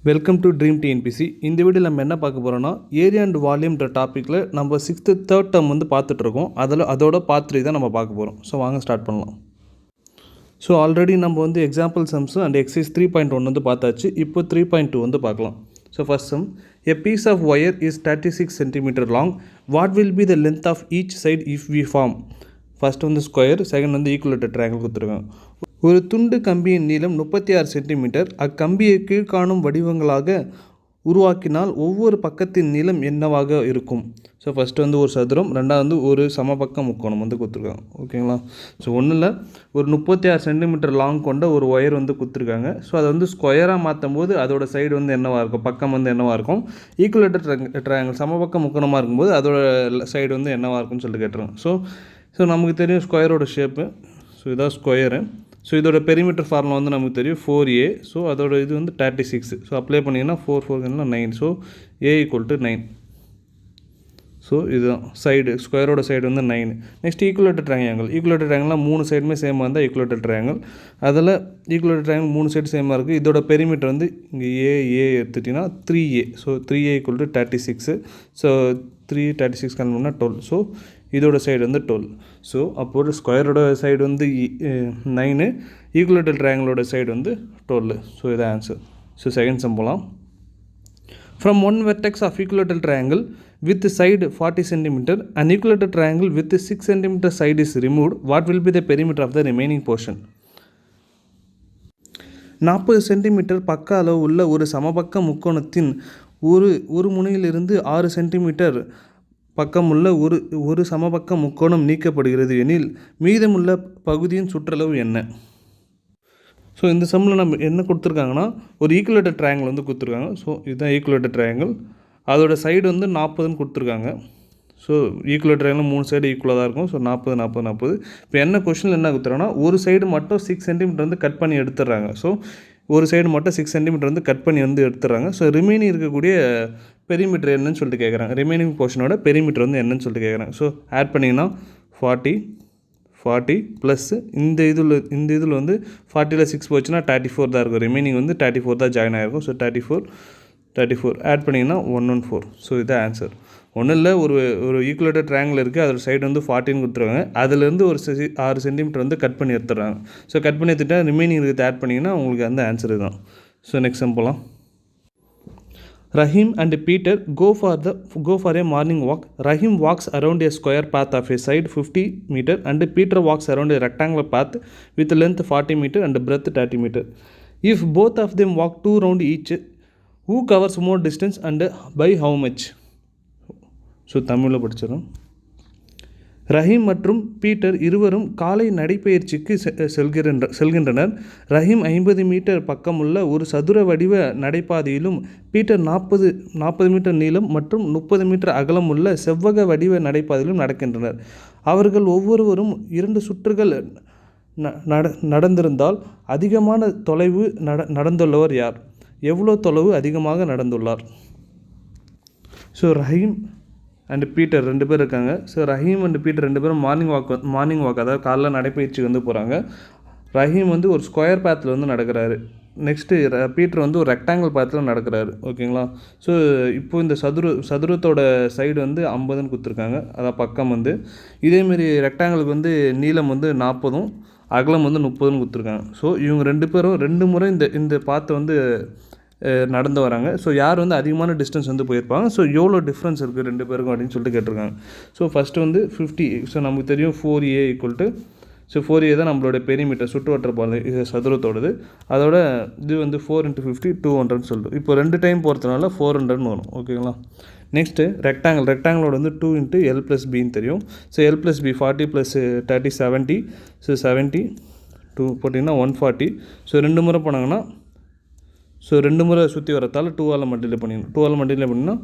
Welcome to dream TNPSC. இந்த வீடியோவில் நம்ம என்ன பார்க்க போகிறோம்னா, ஏரியா அண்ட் வால்யூம்ன்ற டாப்பிக்கில் நம்ம 6th தேர்ட் டேர்ம் வந்து பார்த்துட்ருக்கோம். அதோட பார்ட் 3 தான் நம்ம பார்க்க போகிறோம். ஸோ வாங்க ஸ்டார்ட் பண்ணலாம். ஸோ ஆல்ரெடி நம்ம வந்து எக்ஸாம்பிள் சம்ஸு அண்ட் எக்ஸைஸ் 3.1 வந்து பார்த்தாச்சு. இப்போ 3.2 வந்து பார்க்கலாம். So first sum, a piece of wire is 36 cm long. What will be the length of each side if we form? First வந்து ஸ்கொயர், செகண்ட் வந்து ஈக்குவலேட்டர் ட்ரையாங்கிள் கொடுத்துருக்காங்க. ஒரு துண்டு கம்பியின் நீளம் 36 சென்டிமீட்டர். அக்கம்பியை கீழ்காணும் வடிவங்களாக உருவாக்கினால் ஒவ்வொரு பக்கத்தின் நீளம் என்னவாக இருக்கும்? ஸோ ஃபஸ்ட்டு வந்து ஒரு சதுரம், ரெண்டாவது வந்து ஒரு சமபக்க முக்கோணம் வந்து கொடுத்துருக்காங்க. ஓகேங்களா? ஸோ ஒன்றும் இல்லை, ஒரு 36 சென்டிமீட்டர் லாங் கொண்ட ஒரு ஒயர் வந்து கொடுத்துருக்காங்க. ஸோ அதை வந்து ஸ்கொயராக மாற்றும் போது அதோட சைடு வந்து என்னவாக இருக்கும், பக்கம் வந்து என்னவாக இருக்கும்? ஈக்குவலேட்டர் ட்ரையாங்கிள் சமபக்க முக்கோணமாக இருக்கும்போது அதோட சைடு வந்து என்னவாக இருக்கும்னு சொல்லிட்டு கேட்டுருங்க. ஸோ நமக்கு தெரியும் ஸ்கொயரோட ஷேப்பு. ஸோ இதான் ஸ்கொயரு. ஸோ இதோட பெரிமீட்டர் ஃபார்முலா வந்து நமக்கு தெரியும் 4a. ஸோ அதோட இது வந்து 36. ஸோ அப்ளை பண்ணிங்கன்னா 4 9. So a = 9. ஸோ இதுதான் சைடு, ஸ்கொயரோட சைடு வந்து 9. நெக்ஸ்ட் ஈக்குவலேட்டர் ட்ரையாங்கிள்லாம் 3 சைடுமே சேமாக இருந்தால் ஈக்குவலேட்டர் ட்ரையாங்கிள். அதில் ஈக்குவலேட்டர் ட்ரையாங்கிள் 3 சைடு சேமாக இருக்குது. இதோட பெரிமீட்டர் வந்து இங்கே ஏ எடுத்துட்டிங்கன்னா 3a. So 3a = 36. So 36 கணக்குனா 12. So இதோட சைடு வந்து 12. ஸோ அப்போது ஸ்கொயரோட சைடு வந்து 9, ஈக்குவலேட்டர் ட்ரையாங்கிளோட சைடு வந்து 12. ஸோ இதான் ஆன்சர். ஸோ செகண்ட் சம் போகலாம். From one vertex of equilateral triangle with side 40 cm, an equilateral triangle with 6 cm side is removed. What will be the perimeter of the remaining portion? 40 centimetre பக்க அளவு உள்ள ஒரு சமபக்க முக்கோணத்தின் ஒரு முனையிலிருந்து 6 centimetre பக்கமுள்ள ஒரு சமபக்க முக்கோணம் நீக்கப்படுகிறது எனில் மீதமுள்ள பகுதியின் சுற்றளவு என்ன? ஸோ இந்த சம்மில் நம்ம என்ன கொடுத்துருக்காங்கன்னா, ஒரு ஈக்குவலேட்டர் ட்ரையாங்கிள் வந்து கொடுத்துருக்காங்க. ஸோ இதுதான் ஈக்குவலேட்டர் ட்ரையாங்கிள். அதோட சைடு வந்து 40ன்னு கொடுத்துருக்காங்க. ஸோ ஈக்குவலேட்டர் ட்ரையாங்கிள் 3 சைடு ஈக்குவலாக தான் இருக்கும். ஸோ 40. இப்போ என்ன கொஷனில் என்ன கொடுத்துருக்காங்கன்னா, ஒரு சைடு மட்டும் 6 சென்டிமீட்டர் வந்து கட் பண்ணி எடுத்துடுறாங்க. ஸோ ஒரு சைடு மட்டும் 6 சென்டிமீட்டர் வந்து கட் பண்ணி வந்து எடுத்துடுறாங்க. ஸோ ரிமைனிங் இருக்கக்கூடிய பெரிமீட்டர் என்னன்னு சொல்லிட்டு கேட்குறாங்க. ரிமைனிங் போர்ஷனோட பெரிமீட்டர் வந்து என்னன்னு சொல்லிட்டு கேட்குறாங்க. ஸோ ஆட் பண்ணிங்கன்னா 40 ப்ளஸ் இந்த இதில் வந்து 40ல் 6 போச்சுன்னா 34 தான் இருக்கும். ரிமைனிங் வந்து 34 தான் ஜாயின் ஆகிருக்கும். ஸோ 34 ஆட் பண்ணிங்கன்னா 114. ஸோ இதுதான் ஆன்சர். ஒன்றும் இல்லை, ஒரு ஈக்குவலேட்டர் ட்ரையாங்கிள் இருக்குது. அதோட சைடு வந்து 40ன்னு கொடுத்துருவாங்க. அதுலேருந்து ஒரு 6 சென்டிமீட்டர் வந்து கட் பண்ணி எடுத்துடுறாங்க. ஸோ கட் பண்ணி எடுத்துட்டா ரிமைனிங் இருக்கிறது ஆட் பண்ணிங்கன்னா உங்களுக்கு அந்த ஆன்சர் தான். ஸோ நெக்ஸ்ட் சம் போகலாம். Rahim and Peter go for a morning walk. Rahim walks around a square path of a side 50 meter and Peter walks around a rectangular path with length 40 meter and breadth 30 meter. If both of them walk 2 round each, who covers more distance and by how much? So தமிழில் படிச்சிடும். ரஹீம் மற்றும் Peter இருவரும் காலை நடைப்பயிற்சிக்கு செல்கின்றனர். Rahim 50 metre பக்கமுள்ள ஒரு சதுர வடிவ நடைபாதையிலும் Peter 40 metre நீளம் மற்றும் 30 மீட்டர் அகலம் உள்ள செவ்வக வடிவ நடைபாதையிலும் நடக்கின்றனர். அவர்கள் ஒவ்வொருவரும் 2 சுற்றுகள் நடந்திருந்தால் அதிகமான தொலைவு நடந்துள்ளவர் யார்? எவ்வளோ தொலைவு அதிகமாக நடந்துள்ளார்? ஸோ ரஹீம் அண்ட் பீட்டர் 2 பேர் இருக்காங்க. ஸோ ரஹீம் அண்ட் பீட்டர் 2 பேரும் மார்னிங் வாக் அதாவது காலைல நடைப்பயிற்சிக்கு வந்து போகிறாங்க. ரஹீம் வந்து ஒரு ஸ்கொயர் பாத்தில் வந்து நடக்கிறாரு. நெக்ஸ்ட்டு பீட்டர் வந்து ஒரு ரெக்டாங்கிள் பாத்தில் நடக்கிறாரு. ஓகேங்களா? ஸோ இப்போது இந்த சதுரத்தோட சைடு வந்து 50ன்னு கொடுத்துருக்காங்க. அதான் பக்கம் வந்து. இதேமாரி ரெக்டாங்கிளுக்கு வந்து நீளம் வந்து 40, அகலம் வந்து 30ன்னு கொடுத்துருக்காங்க. ஸோ இவங்க 2 பேரும் 2 முறை இந்த பாத்தை வந்து நடந்து வராங்க. ஸோ யார் வந்து அதிகமான டிஸ்டன்ஸ் வந்து போயிருப்பாங்க? ஸோ எவ்வளோ டிஃப்ரென்ஸ் இருக்குது 2 பேருக்கும் அப்படின்னு சொல்லிட்டு கேட்டிருக்காங்க. ஸோ ஃபஸ்ட்டு வந்து 50. ஸோ நமக்கு தெரியும் 4a = 4a தான் நம்மளோட பெரிமீட்டர், சுற்றுவட்ட பாதை, இது சதுரத்தோடது. அதோட இது வந்து 4 × 50 200ன்னு சொல்லிட்டு இப்போ 2 டைம் போகிறதுனால 400ன்னு வரும். ஓகேங்களா? நெக்ஸ்ட்டு ரெக்டாங்கிளோட வந்து 2 × l + bன்னு தெரியும். So l + b 40 + 30 70. ஸோ 70 2 போட்டிங்கன்னா 140. ஸோ 2 முறை போனாங்கன்னா, ஸோ 2 முறை சுற்றி வரத்தால் 2ஆல் மல்டிப்ளை பண்ணிங்கன்னா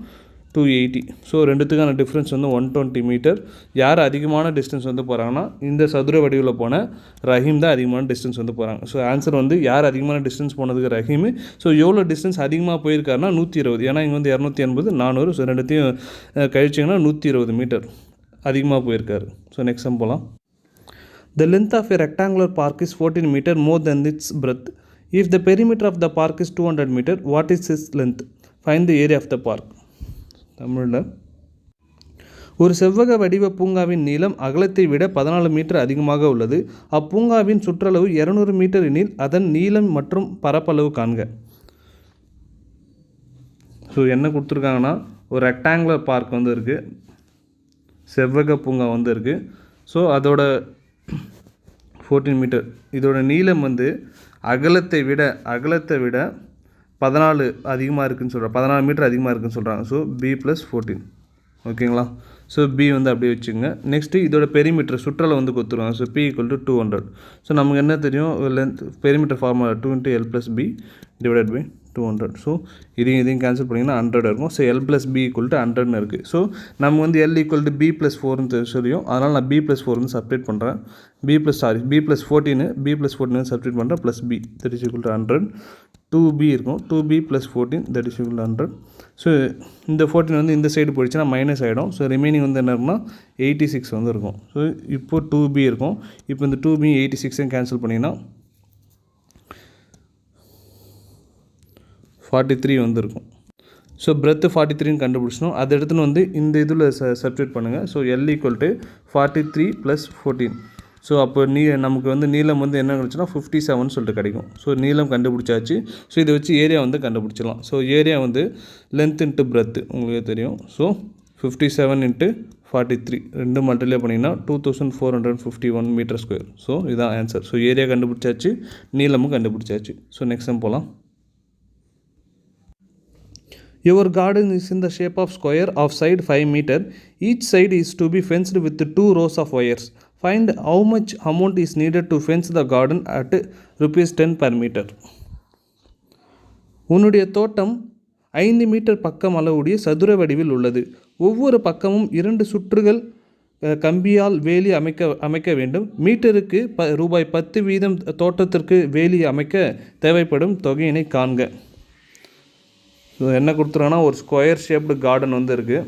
280. ஸோ ரெண்டுத்துக்கான டிஃப்ரென்ஸ் வந்து 120 மீட்டர். யார் அதிகமான டிஸ்டன்ஸ் வந்து போகிறாங்கன்னா, இந்த சதுர வடிவில் போன ரஹீம் தான் அதிகமான டிஸ்டன்ஸ் வந்து போகிறாங்க. ஸோ ஆன்சர் வந்து யார் அதிகமான டிஸ்டன்ஸ் போனதுக்கு ரஹீம். ஸோ எவ்வளோ டிஸ்டன்ஸ் அதிகமாக போயிருக்காருன்னா 120. ஏன்னா இங்கே வந்து 280 400. ஸோ ரெண்டுத்தையும் கழிச்சிங்கன்னா 120 மீட்டர் அதிகமாக போயிருக்காரு. ஸோ நெக்ஸ்ட் சம் போகலாம். The length of a rectangular park is 14 meter more than its breadth. If the perimeter of the park is 200 meter, what is its length? Find the area of the park. தமிழில் ஒரு செவ்வக வடிவ பூங்காவின் நீளம் அகலத்தை விட 14 metre அதிகமாக உள்ளது. அப்பூங்காவின் சுற்றளவு 200 மீட்டர் எனில் அதன் நீளம் மற்றும் பரப்பளவு காண்க. ஸோ என்ன கொடுத்துருக்காங்கன்னா ஒரு ரெக்டாங்குலர் பார்க் வந்து இருக்குது, செவ்வக பூங்கா வந்து இருக்குது. ஸோ அதோட 14 மீட்டர், இதோட நீளம் வந்து அகலத்தை விட 14 அதிகமாக இருக்குதுன்னு சொல்கிறாங்க, 14 மீட்டர் அதிகமாக இருக்குதுன்னு சொல்கிறாங்க. So P + 14. ஓகேங்களா? ஸோ பி வந்து அப்படியே வச்சுக்கோங்க. நெக்ஸ்ட்டு இதோட பெரிமீட்டர் சுற்றலை வந்து கொடுத்துருவாங்க. So P = 200. ஸோ நமக்கு என்ன தெரியும், length perimeter formula 2 × L + B / 200. So இதையும் கேன்சல் பண்ணிங்கன்னா 100 இருக்கும். ஸோ L + B = 100ன்னு இருக்குது. ஸோ நம்ம வந்து L = B + 4ன்னு சொல்லியும், அதனால் நான் B + 4 வந்து சப்ஸ்டிட் பண்ணுறேன். B + 14 சப்ஸ்டிட் பண்ணுறேன் plus B that is equal to 100. 2B இருக்கும், 2B + 14 that is equal to 100. So இந்த 14 வந்து இந்த சைடு போயிடுச்சுன்னா மைனஸ் ஆகிடும். ஸோ ரிமைனிங் வந்து என்ன இருக்குன்னா 86 வந்து இருக்கும். ஸோ இப்போது 2B இருக்கும். இப்போ இந்த 2B 86 கேன்சல் பண்ணிங்கன்னா 43 வந்து இருக்கும். ஸோ பிரெத்து 43ன்னு கண்டுபிடிச்சணும். அதை எடுத்துன்னு வந்து இந்த இதில் சப்ஸ்டிட் பண்ணுங்கள். So L = 43 + 14. ஸோ அப்போ நமக்கு வந்து நீளம் வந்து என்ன கிடைச்சுன்னா 57 சொல்லிட்டு கிடைக்கும். ஸோ நீளம் கண்டுபிடிச்சாச்சு. ஸோ இதை வச்சு ஏரியா வந்து கண்டுபிடிச்சிடலாம். ஸோ ஏரியா வந்து லென்த் இன்ட்டு பிரெத்து உங்களுக்கே தெரியும். ஸோ 57 × 43 ரெண்டு மல்டிப்ளை பண்ணிங்கன்னா 2451 m². ஸோ இதுதான் ஆன்சர். ஸோ ஏரியா கண்டுபிடிச்சாச்சு, நீளமும் கண்டுபிடிச்சாச்சு. ஸோ நெக்ஸ்ட் டைம் போகலாம். Your garden is in the shape of square of side 5 meter. Each side is to be fenced with 2 rows of wires. Find how much amount is needed to fence the garden at ₹10 per meter. உன்னுடைய தோட்டம் 5 metre பக்கம் அளவுடைய சதுர வடிவில் உள்ளது. ஒவ்வொரு பக்கமும் 2 சுற்றுகள் கம்பியால் வேலி அமைக்க வேண்டும். மீட்டருக்கு ₹10 வீதம் தோட்டத்திற்கு வேலி அமைக்க தேவைப்படும் தொகையினை காண்க. ஸோ என்ன கொடுத்துருக்காங்கன்னா ஒரு ஸ்கொயர் ஷேப்டு கார்டன் வந்து இருக்குது.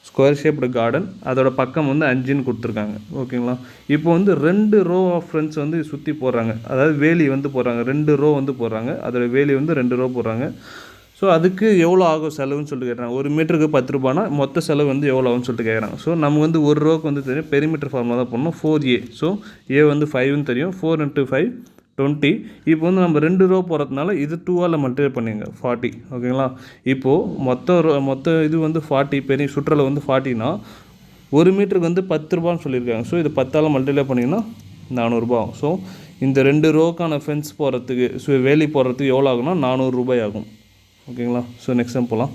ஸ்கொயர் ஷேப்டு கார்டன், அதோட பக்கம் வந்து 5ன்னு கொடுத்துருக்காங்க. ஓகேங்களா? இப்போ வந்து 2 ரோ ஆஃப் ஃப்ரெண்ட்ஸ் வந்து சுற்றி போடுறாங்க, அதாவது வேலி வந்து போடுறாங்க. 2 ரோ வந்து போடுறாங்க, அதோட வேலி வந்து 2 ரோ போடுறாங்க. ஸோ அதுக்கு எவ்வளோ ஆகும் செலவுன்னு சொல்லிட்டு கேட்குறாங்க. ஒரு மீட்டருக்கு 10 ரூபானா மொத்த செலவு வந்து எவ்வளோ ஆகும்னு சொல்லிட்டு கேட்குறாங்க. ஸோ நம்ம வந்து ஒரு ரோக்கு வந்து தெரியும், பெரிமீட்டர் ஃபார்முலா தான் பண்ணணும். 4A. ஸோ A வந்து 5ன்னு தெரியும். 4 × 5 20. இப்போ வந்து நம்ம 2 ரோ போகிறதுனால இது 2ஆல் மல்டிப்ளை பண்ணிங்க 40. ஓகேங்களா? இப்போது மொத்த இது வந்து 40, பெரிய சுற்றளவு வந்து 40னா ஒரு மீட்டருக்கு வந்து 10 ரூபான்னு சொல்லியிருக்காங்க. ஸோ இது 10ஆல் மல்டிப்ளை பண்ணிங்கன்னா 400 ரூபா ஆகும். ஸோ இந்த 2 ரோக்கான ஃபென்ஸ் போகிறதுக்கு, ஸோ வேலி போடுறதுக்கு எவ்வளோ ஆகும்னா 400 ரூபாய் ஆகும். ஓகேங்களா? ஸோ நெக்ஸ்ட் டைம் போகலாம்.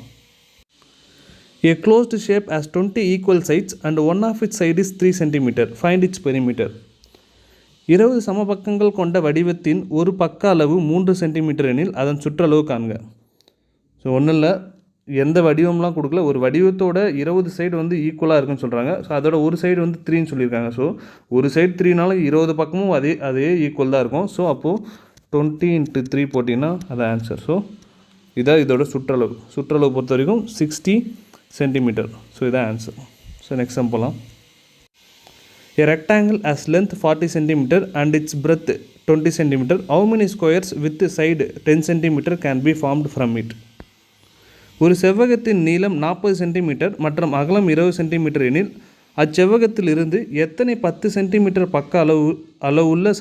A closed shape has 20 equal sides and one of its side is 3 cm. Find its perimeter. 20 சமபக்கங்கள் கொண்ட வடிவத்தின் ஒரு பக்க அளவு 3 சென்டிமீட்டர் எனில் அதன் சுற்றளவு காண்க. ஸோ ஒன்றும் இல்லை, எந்த வடிவம்லாம் கொடுக்கல, ஒரு வடிவத்தோட 20 சைடு வந்து ஈக்குவலாக இருக்குன்னு சொல்கிறாங்க. ஸோ அதோட ஒரு சைடு வந்து 3ன்னு சொல்லியிருக்காங்க. ஸோ ஒரு சைடு 3னால 20 பக்கமும் அதே ஈக்குவல் தான் இருக்கும். ஸோ அப்போது 20 × 3 போட்டிங்கன்னா அது ஆன்சர். ஸோ இதான் இதோட சுற்றளவு பொறுத்த வரைக்கும் 60 சென்டிமீட்டர். ஸோ இதான் ஆன்சர். ஸோ நெக்ஸ்ட் டைம் போகலாம். A rectangle has length 40 cm and its breadth 20 cm. How many squares with side 10 cm can be formed from it? ஒரு செவ்வகத்தின் நீளம் 40 சென்டிமீட்டர் மற்றும் அகலம் 20 சென்டிமீட்டர் எனில் அச்செவ்வகத்தில் இருந்து எத்தனை 10 சென்டிமீட்டர் பக்க அளவுள்ள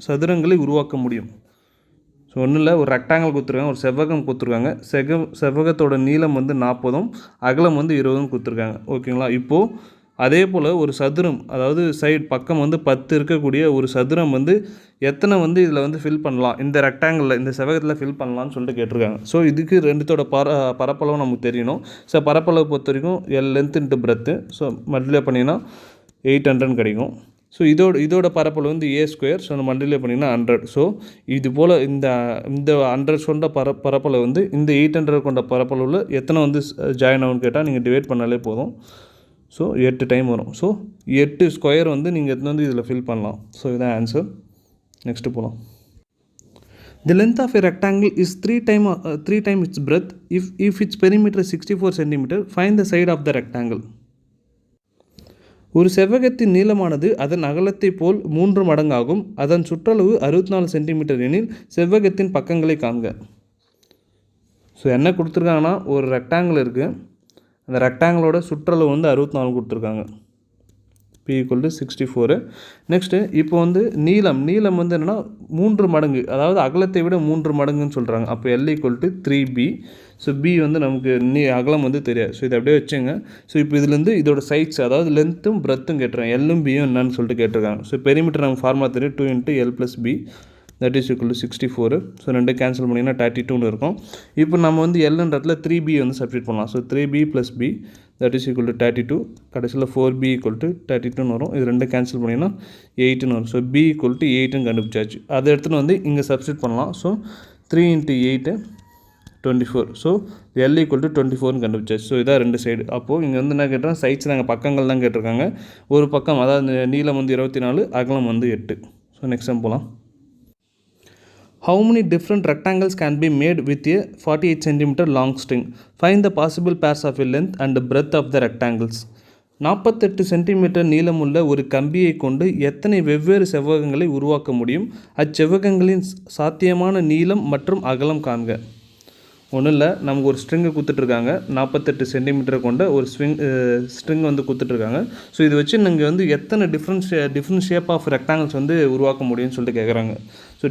சதுரங்களை உருவாக்க முடியும்? ஸோ ஒன்றும் இல்லை, ஒரு ரெக்டாங்கிள் கொடுத்துருக்காங்க, ஒரு செவ்வகம் கொடுத்துருக்காங்க. செவ்வகத்தோட நீளம் வந்து 40ம் அகலம் வந்து 20ம் கொடுத்துருக்காங்க. ஓகேங்களா? இப்போது அதே போல் ஒரு சதுரம், அதாவது சைடு பக்கம் வந்து 10 இருக்கக்கூடிய ஒரு சதுரம் வந்து எத்தனை வந்து இதில் வந்து ஃபில் பண்ணலாம், இந்த ரெக்டாங்கிளில் இந்த செவ்வகத்தில் ஃபில் பண்ணலான்னு சொல்லிட்டு கேட்டிருக்காங்க. ஸோ இதுக்கு ரெண்டுத்தோட பரப்பளவு நமக்கு தெரியணும். ஸோ பரப்பளவு பொறுத்த வரைக்கும் length into breadth. So multiply பண்ணிங்கன்னா 800 கிடைக்கும். ஸோ இதோட பரப்பளவு வந்து A². ஸோ நம்ம மல்டிப்ளை பண்ணிங்கன்னா 100. ஸோ இது போல் இந்த 100 கொண்ட பரப்பளவு வந்து இந்த 800 கொண்ட பரப்பளவில் எத்தனை வந்து ஜாயின் ஆகும்னு கேட்டால் நீங்கள் டிவைட் பண்ணாலே போதும். ஸோ 8 டைம் வரும். ஸோ 8 ஸ்கொயர் வந்து நீங்கள் எடுத்து வந்து இதில் ஃபில் பண்ணலாம். ஸோ இதுதான் ஆன்சர். நெக்ஸ்ட்டு போகலாம். The length of a rectangle is 3 times its breadth. If its perimeter is 64 cm, find the side of the rectangle. ஒரு செவ்வகத்தின் நீளமானது அதன் அகலத்தை போல் 3 மடங்காகும். அதன் சுற்றளவு 64 சென்டிமீட்டர் எனில் செவ்வகத்தின் பக்கங்களை காண்க. ஸோ என்ன கொடுத்துருக்காங்கன்னா, ஒரு ரெக்டாங்கிள் இருக்குது. அந்த ரெக்டாங்கிளோட சுற்றளவு வந்து 64 கொடுத்துருக்காங்க. P = 64. நெக்ஸ்ட்டு இப்போ வந்து நீளம் வந்து என்னென்னா 3 மடங்கு, அதாவது அகலத்தை விட 3 மடங்குன்னு சொல்கிறாங்க. அப்போ L = 3B. ஸோ B வந்து நமக்கு அகலம் வந்து தெரியாது. ஸோ இதை அப்படியே வச்சுங்க. ஸோ இப்போ இதுலேருந்து இதோட சைட்ஸ், அதாவது லென்த்தும் பிரெத்தும் கேட்டுருக்காங்க. எல்லும் பியும் என்னன்னு சொல்லிட்டு கேட்டிருக்காங்க. ஸோ பெரிமீட்டர் நம்ம ஃபார்முலா தெரியும், 2 × L + B that is equal to 64. So 2 cancel பண்ணிங்கன்னா 32ன்னு இருக்கும். இப்போ நம்ம வந்து Lன்றதுல 3B வந்து சப்ஸ்டிட் பண்ணலாம். So 3B + B that is equal to 32. கடைசியில் 4B = 32ன்னு வரும். இது 2 கேன்சல் பண்ணிங்கன்னா 8ன்னு வரும். ஸோ B = 8ன்னு கண்டுபிடிச்சாச்சு. அதை எடுத்துகிட்டு வந்து இங்கே சப்ஸ்டிட் பண்ணலாம். ஸோ 3 × 8 24. ஸோ L = 24ன்னு கண்டுபிடிச்சாச்சு. ஸோ இதான் 2 சைடு. அப்போது இங்கே வந்து என்ன கேட்டால் சைட்ஸ் நாங்கள் பக்கங்கள் தான் கேட்டிருக்காங்க. ஒரு பக்கம், அதாவது நீளம் வந்து 24, அகலம் வந்து 8. ஸோ நெக்ஸ்ட் டைம் போகலாம். How many different rectangles can be made with a 48 cm long string? Find the possible pairs of a length and breadth of the rectangles. 48 centimetre நீளமுள்ள ஒரு கம்பியை கொண்டு எத்தனை வெவ்வேறு செவ்வகங்களை உருவாக்க முடியும்? அச்செவ்வகங்களின் சாத்தியமான நீளம் மற்றும் அகலம் காண்க. ஒன்றும் இல்லை, நமக்கு ஒரு ஸ்ட்ரிங்கை கொடுத்துட்ருக்காங்க. 48 சென்டிமீட்டரை கொண்ட ஒரு ஸ்ட்ரிங் வந்து கொடுத்துட்ருக்காங்க. ஸோ இது வச்சு நீங்கள் வந்து எத்தனை டிஃப்ரெண்ட் ஷேப் ஆஃப் ரெக்டாங்கிள்ஸ் வந்து உருவாக்க முடியும்னு சொல்லிட்டு கேட்குறாங்க. So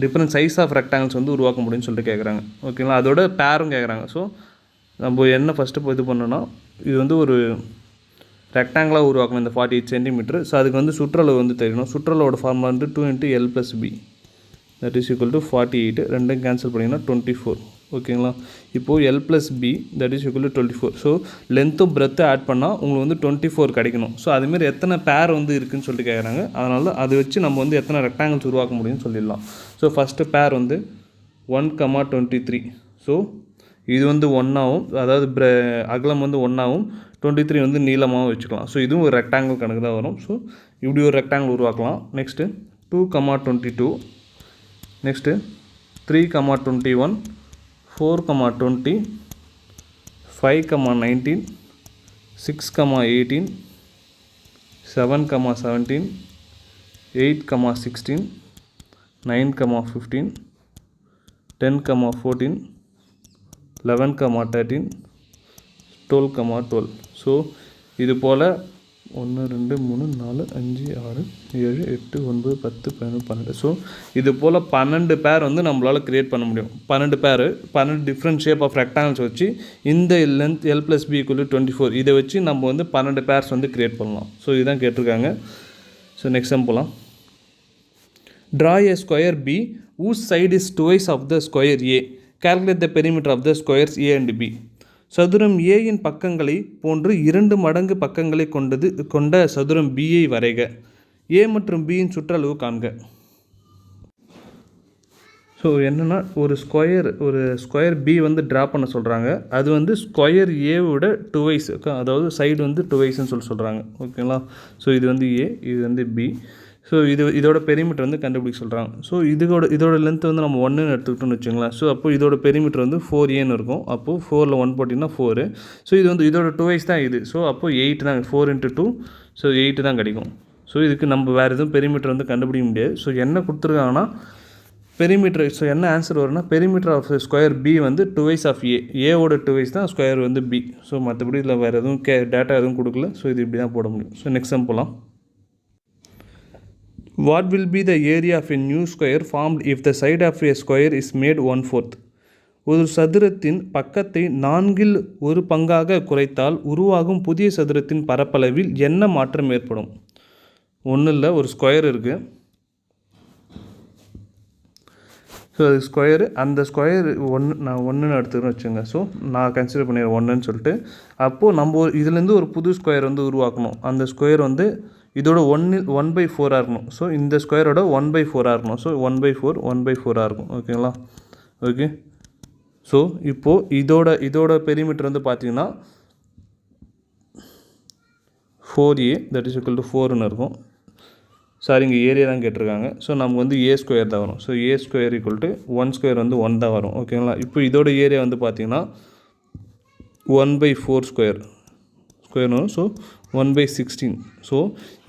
different size of rectangles வந்து உருவாக்க முடியும்னு சொல்லிட்டு கேட்குறாங்க. ஓகேங்களா, அதோட பேரும் கேட்குறாங்க. ஸோ நம்ம என்ன ஃபஸ்ட்டு இது பண்ணோன்னா, இது வந்து ஒரு ரெக்டாங்கிளாக உருவாக்கணும் இந்த 48 சென்டிமீட்டர். ஸோ அதுக்கு வந்து சுற்றளவு வந்து தெரியணும். சுற்றளவோட ஃபார்முலா வந்து 2 × L + B that is equal to 48. ரெண்டும் கேன்சல் பண்ணிங்கன்னா 24. ஓகேங்களா, இப்போது L + B that is equal to 24. So லென்த்தும் பிரெத்தும் ஆட் பண்ணால் உங்களுக்கு வந்து 24 கிடைக்கணும். ஸோ அதுமாரி எத்தனை பேர் வந்து இருக்குதுன்னு சொல்லிட்டு கேட்குறாங்க. அதனால் அதை வச்சு நம்ம வந்து எத்தனை ரெக்டாங்கிள்ஸ் உருவாக்க முடியும்னு சொல்லிடலாம். ஸோ ஃபஸ்ட்டு பேர் வந்து 1,23. ஸோ இது வந்து 1 ஆகும், அதாவது அகலம் வந்து 1 ஆகும், 23 வந்து நீளமாகவும் வச்சுக்கலாம். ஸோ இதுவும் ஒரு ரெக்டாங்கிள் கணக்கு தான் வரும். ஸோ இப்படி ஒரு ரெக்டாங்கிள் உருவாக்கலாம். நெக்ஸ்ட்டு 2,22. நெக்ஸ்ட்டு 3,21, 4,20, 5,19, 6,18, 7,17, 8,16, 9,15, 10,14, 11,13, 12,12. ஸோ இது போல் 1 2 3 4 5 6 7 8 9 10 11 12. ஸோ இது போல் 12 பேர் வந்து நம்மளால் க்ரியேட் பண்ண முடியும். 12 பேர், 12 டிஃப்ரெண்ட் ஷேப் ஆஃப் ரெக்டாங்கிள்ஸ் வச்சு இந்த லென்த் L + B = 24. இதை வச்சு நம்ம வந்து 12 பேர்ஸ் வந்து க்ரியேட் பண்ணலாம். ஸோ இதுதான் கேட்டிருக்காங்க. ஸோ நெக்ஸ்ட் டைம் போகலாம். Draw a square B whose side is twice of the square A. Calculate the perimeter of the squares A and B. சதுரம் ஏயின் பக்கங்களை போன்று 2 மடங்கு பக்கங்களை கொண்ட சதுரம் பியை வரைக. ஏ மற்றும் பியின் சுற்றளவு காண்க. ஸோ என்னென்னா, ஒரு ஸ்கொயர் பி வந்து ட்ரா பண்ண சொல்கிறாங்க. அது வந்து ஸ்கொயர் ஏவோட 2 அதாவது சைடு வந்து 2 சொல்கிறாங்க. ஓகேங்களா, ஸோ இது வந்து ஏ, இது வந்து பி. ஸோ இதோட பெரிமீட்டர் வந்து கண்டுபிடிக்க சொல்கிறாங்க. ஸோ இதோட லென்த் வந்து நம்ம 1ன்னு எடுத்துக்கிட்டோம்னு வச்சுங்களேன். ஸோ அப்போ இதோட பெரிமீட்டர் வந்து 4Aன்னு இருக்கும். அப்போது 4ல் 1 போட்டிங்கன்னா 4. ஸோ இது வந்து இதோட 2 தான் இது. ஸோ அப்போது 8 தான், 4 × 2, ஸோ 8 தான் கிடைக்கும். ஸோ இதுக்கு நம்ம வேறு எதுவும் பெரிமீட்டர் வந்து கண்டுபிடிக்க முடியாது. ஸோ என்ன கொடுத்துருக்காங்கன்னா பெரிமீட்டர். ஸோ என்ன ஆன்சர் வரும்னா, பெரிமீட்டர் ஆஃப் ஸ்கொயர் பி வந்து 2 ஆஃப் ஏ. ஏவோட 2 தான் ஸ்கொயர் வந்து பி. ஸோ மற்றபடி இதில் வேறு எதுவும் டேட்டா எதுவும் கொடுக்கல. ஸோ இது இப்படி தான் போட முடியும். ஸோ நெக்ஸ்ட் டைம் போகலாம். What will be the area of a new square formed if the side of a square is made 1/4? ஒரு சதுரத்தின் பக்கத்தை 4ல் 1 பங்காக குறைத்தால் உருவாகும் புதிய சதுரத்தின் பரப்பளவில் என்ன மாற்றம் ஏற்படும்? ஒன்றும் இல்லை, ஒரு ஸ்கொயர் இருக்குது. ஸோ அது ஸ்கொயரு, அந்த ஸ்கொயர் நான் 1ன்னு எடுத்துக்கிறேன்னு வச்சுங்க. ஸோ நான் கன்சிடர் பண்ணிடுறேன் 1ன்னு சொல்லிட்டு. அப்போது நம்ம இதுலேருந்து ஒரு புது ஸ்கொயர் வந்து உருவாக்கணும். அந்த ஸ்கொயர் வந்து இதோட 1/4 இருக்கணும். ஸோ இந்த ஸ்கொயரோட 1/4 இருக்கணும். ஸோ 1/4 1/4 இருக்கும். ஓகேங்களா, ஓகே. ஸோ இப்போது இதோட பெரிமீட்டர் வந்து பார்த்தீங்கன்னா 4A that is equal to 4ன்னு இருக்கும். சாரி, இங்கே ஏரியா தான் கேட்டிருக்காங்க. ஸோ நமக்கு வந்து A ஸ்கொயர் தான் வரும். ஸோ A ஸ்கொயர் = 1 ஸ்கொயர் வந்து 1 தான் வரும். ஓகேங்களா, இப்போ இதோட ஏரியா வந்து பார்த்தீங்கன்னா 1/4 ஸ்கொயர் வரும். ஸோ 1/16. ஸோ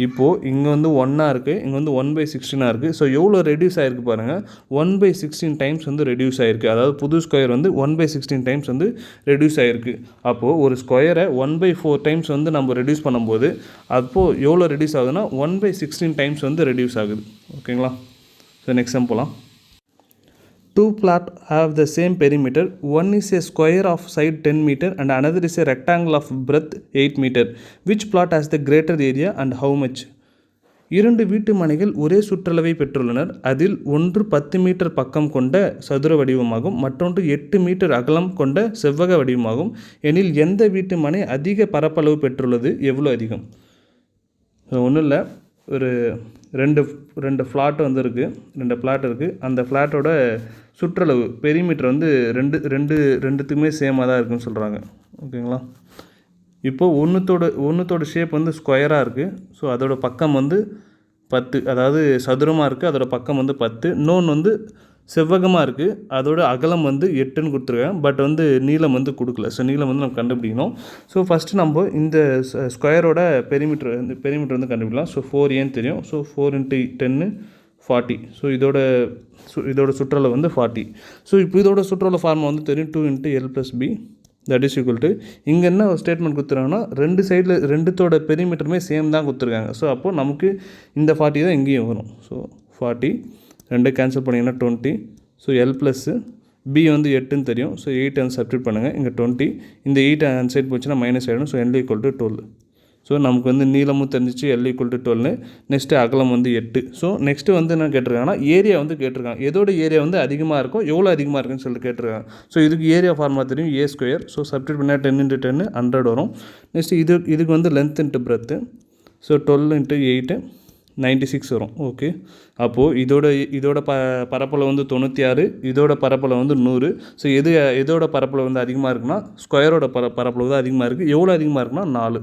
இப்போது இங்கே வந்து 1 இருக்குது, இங்கே வந்து 1/16 இருக்குது. ஸோ எவ்வளோ ரெடியூஸ் ஆகிருக்கு பாருங்கள், 1/16 டைம்ஸ் வந்து ரெடியூஸ் ஆகிருக்கு. அதாவது புது ஸ்கொயர் வந்து 1/16 டைம்ஸ் வந்து ரெடியூஸ் ஆகிருக்கு. அப்போது ஒரு ஸ்கொயரை 1/4 டைம்ஸ் வந்து நம்ம ரெடியூஸ் பண்ணும்போது அப்போது எவ்வளோ ரெடியூஸ் ஆகுதுன்னா 1/16 டைம்ஸ் வந்து ரெடியூஸ் ஆகுது. ஓகேங்களா? ஸோ நெக்ஸ்ட் டைம் போகலாம். Two plots have the same perimeter. One is a square of side 10 meter and another is a rectangle of breadth 8 meter. Which plot has the greater area and how much? இரண்டு வீட்டு மனைகள் ஒரே சுற்றளவை பெற்றுள்ளனர். அதில் ஒன்று 10 metre பக்கம் கொண்ட சதுர வடிவமாகும், மற்றொன்று 8 மீட்டர் அகலம் கொண்ட செவ்வக வடிவமாகும். எனில் எந்த வீட்டு மனை அதிக பரப்பளவு பெற்றுள்ளது, எவ்வளோ அதிகம்? ஒன்றும் இல்லை, ஒரு ரெண்டு ஃப்ளாட் வந்து இருக்குது, 2 ஃப்ளாட் இருக்குது. அந்த ஃப்ளாட்டோட சுற்றளவு பெரிமீட்டர் வந்து ரெண்டுத்துக்குமே சேமாக தான் இருக்குதுன்னு சொல்கிறாங்க. ஓகேங்களா? இப்போது ஒன்றுத்தோட ஷேப் வந்து ஸ்கொயராக இருக்குது. ஸோ அதோட பக்கம் வந்து 10, அதாவது சதுரமாக இருக்குது, அதோட பக்கம் வந்து 10. இன்னொன்று வந்து செவ்வகமாக இருக்குது, அதோட அகலம் வந்து 8ன்னு கொடுத்துருக்கேன். பட் வந்து நீளம் வந்து கொடுக்கல. ஸோ நீளம் வந்து நம்ம கண்டுபிடிக்கணும். ஸோ ஃபஸ்ட்டு நம்ம இந்த ஸ்கொயரோட பெரிமீட்டர் வந்து கண்டுபிடிக்கலாம். ஸோ 4a தெரியும். ஸோ 4 × 10 40. ஸோ இதோட சுற்றளவு வந்து 40. ஸோ இப்போ இதோட சுற்றளவு ஃபார்முலா வந்து தெரியும், 2 × L + B that is equal to, இங்கே என்ன ஸ்டேட்மெண்ட் கொடுத்துருக்காங்கன்னா ரெண்டு சைடில் ரெண்டுத்தோட பெரிமீட்டருமே சேம் தான் கொடுத்துருக்காங்க. ஸோ அப்போது நமக்கு இந்த 40 தான் இங்கேயும் வரும். ஸோ 40 ரெண்டு கேன்சல் பண்ணிங்கன்னா 20. ஸோ L + B வந்து 8ன்னு தெரியும். ஸோ 8 வந்து சப்ஸ்டிட்யூட் பண்ணுங்கள். இங்கே 20, இந்த 8 அந்த சைட் போச்சுன்னா மைனஸ் ஆகிடும். So L = 12. ஸோ நமக்கு வந்து நீளமும் தெரிஞ்சிச்சு, L = 12. நெக்ஸ்ட்டு அகலம் வந்து 8. ஸோ நெக்ஸ்ட்டு வந்து என்ன கேட்டிருக்காங்கன்னா ஏரியா வந்து கேட்டிருக்காங்க. எதோட ஏரியா வந்து அதிகமாக இருக்கும், எவ்வளோ அதிகமாக இருக்குன்னு சொல்லிட்டு கேட்டிருக்காங்க. ஸோ இதுக்கு ஏரியா ஃபார்முலா தெரியும், A². ஸோ சப்ஸ்டிட்யூட் பண்ணால் 10 × 10 100 வரும். நெக்ஸ்ட்டு இதுக்கு வந்து லென்த் × பிரெத்து. ஸோ 12 × 8 96 வரும். ஓகே, அப்போது இதோட பரப்பளவு வந்து 96, இதோட பரப்பளவு வந்து 100. ஸோ எதோட பரப்பளவு வந்து அதிகமாக இருக்குன்னா ஸ்கொயரோட பரப்பளவு தான் அதிகமாக இருக்குது. எவ்வளோ அதிகமாக இருக்குன்னா 4.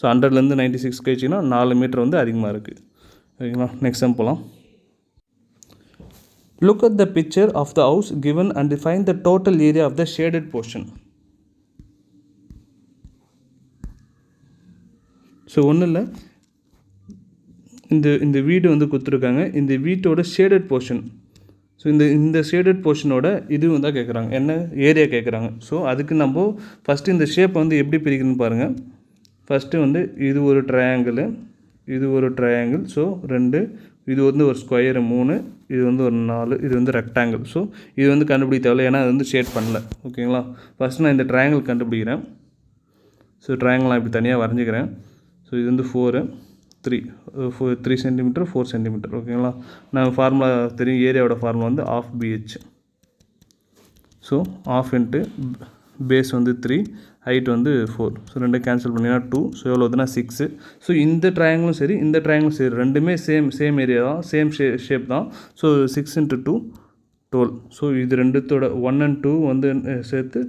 ஸோ 100லேருந்து 96 கழிச்சிங்கன்னா 4 மீட்டர் வந்து அதிகமாக இருக்குது. ஓகேங்களா? நெக்ஸ்ட் டைம் போகலாம். Look at the picture of the house given and find the total area of the shaded portion. So ஒன்றும் இல்லை, இந்த வீடு வந்து கொடுத்துருக்காங்க. இந்த வீட்டோட ஷேடட் போர்ஷன், ஸோ இந்த ஷேடட் போர்ஷனோட இது வந்து கேட்குறாங்க, என்ன ஏரியா கேட்குறாங்க. ஸோ அதுக்கு நம்ம ஃபஸ்ட்டு இந்த ஷேப்பை வந்து எப்படி பிரிக்கணும்னு பாருங்கள். ஃபஸ்ட்டு வந்து இது ஒரு ட்ரையாங்கிள், இது ஒரு ட்ரையாங்கிள். ஸோ 2, இது வந்து ஒரு ஸ்கொயர் 3, இது வந்து ஒரு 4, இது வந்து ரெக்டாங்கிள். ஸோ இது வந்து கண்டுபிடிக்க தேவையில்ல, ஏன்னா அது வந்து ஷேட் பண்ணல. ஓகேங்களா? ஃபஸ்ட்டு நான் இந்த ட்ரையாங்கிள் கண்டுபிடிக்கிறேன். ஸோ ட்ரையாங்கிள் நான் இப்படி தனியாக வரைஞ்சிக்கிறேன். ஸோ இது வந்து 3 சென்டிமீட்டர் 4 சென்டிமீட்டர். ஓகேங்களா? நான் ஃபார்முலா தெரியும், ஏரியாவோட ஃபார்முலா வந்து ½ BH. ஸோ ½ × பேஸ் வந்து 3, ஹைட் வந்து 4. ஸோ 2 கேன்சல் பண்ணிங்கன்னா 2. ஸோ எவ்வளோ வருதுன்னா 6. ஸோ இந்த ட்ரையாங்கிளும் சரி, இந்த ட்ரையாங்கிளும் சரி, ரெண்டுமே சேம் ஏரியா தான், சேம் ஷேப் தான். ஸோ 6 × 2 12. ஸோ இது ரெண்டுத்தோட 1 and 2 வந்து சேர்த்து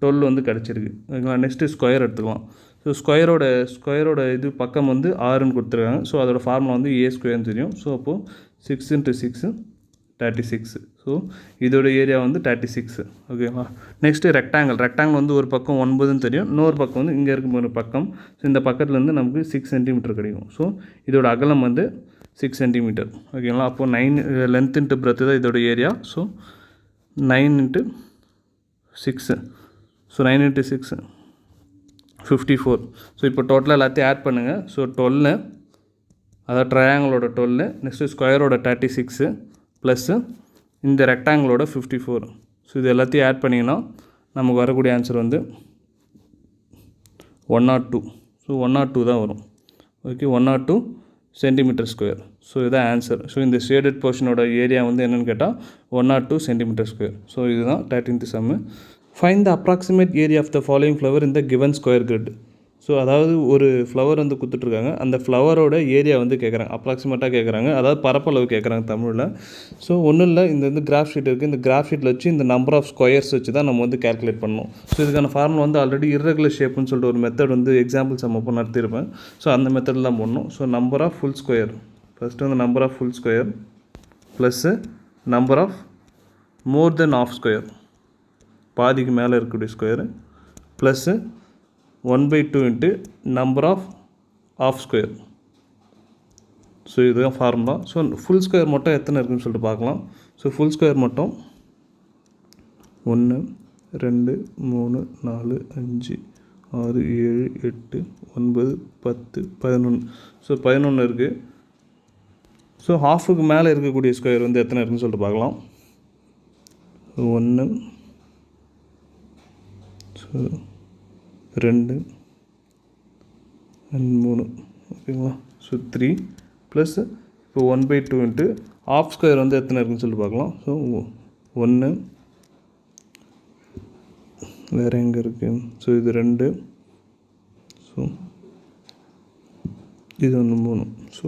12 வந்து கிடச்சிருக்கு. ஓகேங்களா? நெக்ஸ்ட்டு ஸ்கொயர் எடுத்துக்கலாம். ஸோ ஸ்கொயரோட இது பக்கம் வந்து 6ன்னு கொடுத்துருக்காங்க. ஸோ அதோட ஃபார்முலா வந்து A² தெரியும். ஸோ அப்போது 6 × 6 36. ஸோ இதோட ஏரியா வந்து 36. ஓகேங்களா? நெக்ஸ்ட்டு ரெக்டாங்கிள் வந்து ஒரு பக்கம் 9ன்னு தெரியும், இன்னொரு பக்கம் வந்து இங்கே இருக்கும் ஒரு பக்கம். ஸோ இந்த பக்கத்துலேருந்து நமக்கு 6 சென்டிமீட்டர் கிடைக்கும். ஸோ இதோட அகலம் வந்து 6 சென்டிமீட்டர். ஓகேங்களா? அப்போது 9 லென்த் × பிரெத்து தான் இதோட ஏரியா. ஸோ 9 × 6. ஸோ 9 × 6 54. ஸோ இப்போ டோட்டலாக எல்லாத்தையும் ஆட் பண்ணுங்கள். ஸோ 12, அதாவது ட்ரையாங்கிளோட 12, நெக்ஸ்ட்டு ஸ்கொயரோட 36 ப்ளஸ்ஸு இந்த ரெக்டாங்கிளோட 54. ஸோ இது எல்லாத்தையும் ஆட் பண்ணிங்கன்னா நமக்கு வரக்கூடிய ஆன்சர் வந்து 102. ஸோ 102 தான் வரும். Okay, 102 centimetre square. ஸோ இதுதான் ஆன்சர். ஸோ இந்த ஷேடட் போர்ஷனோட ஏரியா வந்து என்னென்னு கேட்டால் 102 சென்டிமீட்டர் ஸ்கொயர். ஸோ இதுதான் 13th sum. Find the approximate area of the following flower இந்த கிவன் ஸ்கொயர் கிரிட். ஸோ அதாவது ஒரு ஃப்ளவர் வந்து கொடுத்துட்ருக்காங்க, அந்த ஃப்ளவரோட ஏரியா வந்து கேட்குறாங்க, அப்ராக்சிமேட்டாக கேட்குறாங்க, அதாவது பரப்பளவு கேட்குறாங்க தமிழில். ஸோ ஒன்றும் இல்லை, இந்த வந்து கிராஃப் ஷீட் இருக்குது, இந்த கிராஃப் ஷீட்டில் வச்சு இந்த நம்பர் ஆஃப் ஸ்கொயர்ஸ் வச்சு தான் நம்ம வந்து கேல்குலேட் பண்ணணும். ஸோ இதுக்கான ஃபார்முலா வந்து ஆல்ரெடி இர்ரெகுலர் ஷேப்னு சொல்லிட்டு ஒரு மெத்தட் வந்து எக்ஸாம்பிள்ஸ் நம்ம இப்போ நடத்தியிருப்பேன். ஸோ அந்த மெத்தடில் தான் பண்ணணும். So number of full square, first வந்து number of full square plus number of more than half square, பாதிக்கு மேலே இருக்கக்கூடிய square, plus 1/2 into number of half square. So இதுதான் ஃபார்முலா. ஸோ ஃபுல் ஸ்கொயர் மட்டும் எத்தனை இருக்குதுன்னு சொல்லிட்டு பார்க்கலாம். ஸோ ஃபுல் ஸ்கொயர் மட்டும் 1 2 3 4 5 6 7 8 9 10 11. ஸோ 11 இருக்குது. ஸோ ஹாஃபுக்கு மேலே இருக்கக்கூடிய ஸ்கொயர் வந்து எத்தனை இருக்குதுன்னு சொல்லிட்டு பார்க்கலாம். 1 ஸோ 2 and 3 ஓகேங்களா. ஸோ 3 ப்ளஸ் இப்போ 1/2 இன்ட்டு ஆஃப் ஸ்கொயர் வந்து எத்தனை இருக்குதுன்னு சொல்லிட்டு பார்க்கலாம். ஸோ 1 வேறு எங்கே இருக்குது. ஸோ இது 2 ஸோ இது ஒன்று 3 ஸோ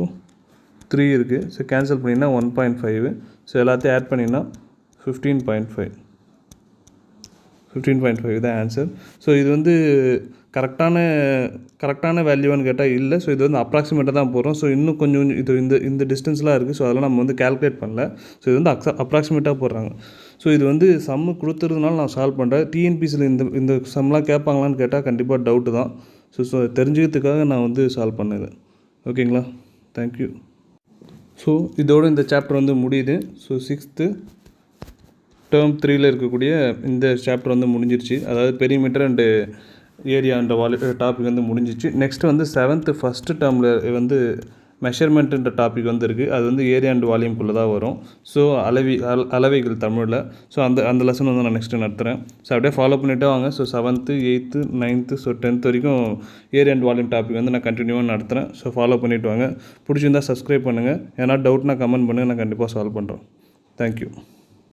3 இருக்குது. ஸோ கேன்சல் பண்ணிங்கன்னா 1.5. ஸோ எல்லாத்தையும் ஆட் பண்ணிங்கன்னா 15.5 தான் ஆன்சர். ஸோ இது வந்து கரெக்டான வேல்யூவான்னு கேட்டால் இல்லை. ஸோ இது வந்து அப்ராக்சிமேட்டாக தான் போகிறோம். ஸோ இன்னும் கொஞ்சம் இது இந்த டிஸ்டன்ஸ்லாம் இருக்குது. ஸோ அதெல்லாம் நம்ம வந்து கால்குலேட் பண்ணல. ஸோ இது வந்து அப்ராக்சிமேட்டாக போடுறாங்க. ஸோ இது வந்து சம்மு கொடுத்துறதுனால நான் சால்வ் பண்ணுறேன். டிஎன்பிசியில் இந்த சம்லாம் கேட்பாங்களான்னு கேட்டால் கண்டிப்பாக டவுட்டு தான். ஸோ தெரிஞ்சுக்கிறதுக்காக நான் வந்து சால்வ் பண்ணது. ஓகேங்களா, தேங்க்யூ. ஸோ இதோடு இந்த சாப்டர் வந்து முடியுது. ஸோ 6th டேர்ம் 3ல் இருக்கக்கூடிய இந்த சாப்டர் வந்து முடிஞ்சிருச்சு. அதாவது perimeter and area and topic வந்து முடிஞ்சிச்சு. நெக்ஸ்ட்டு வந்து 7th ஃபஸ்ட்டு டேர்மில் வந்து மெஷர்மெண்ட்டுன்ற டாபிக் வந்து இருக்குது. அது வந்து ஏரியா அண்ட் வால்யூம்குள்ளே தான் வரும். ஸோ அளவைகள் தமிழில். ஸோ அந்த லெசன் வந்து நான் நெக்ஸ்ட்டு நடத்துகிறேன். ஸோ அப்படியே ஃபாலோ பண்ணிகிட்டே வாங்க. So 7th 8th 9th so 10th வரைக்கும் ஏரியா அண்ட் வால்யூம் டாபிக் வந்து நான் கண்டினியூவாக நடத்துகிறேன். ஸோ ஃபாலோ பண்ணிவிட்டு வாங்க. பிடிச்சிருந்தால் சப்ஸ்கிரைப் பண்ணுங்கள். ஏன்னா டவுட்னா கமெண்ட் பண்ணுங்கள், நான் கண்டிப்பாக சால்வ் பண்ணுறேன். தேங்க்யூ.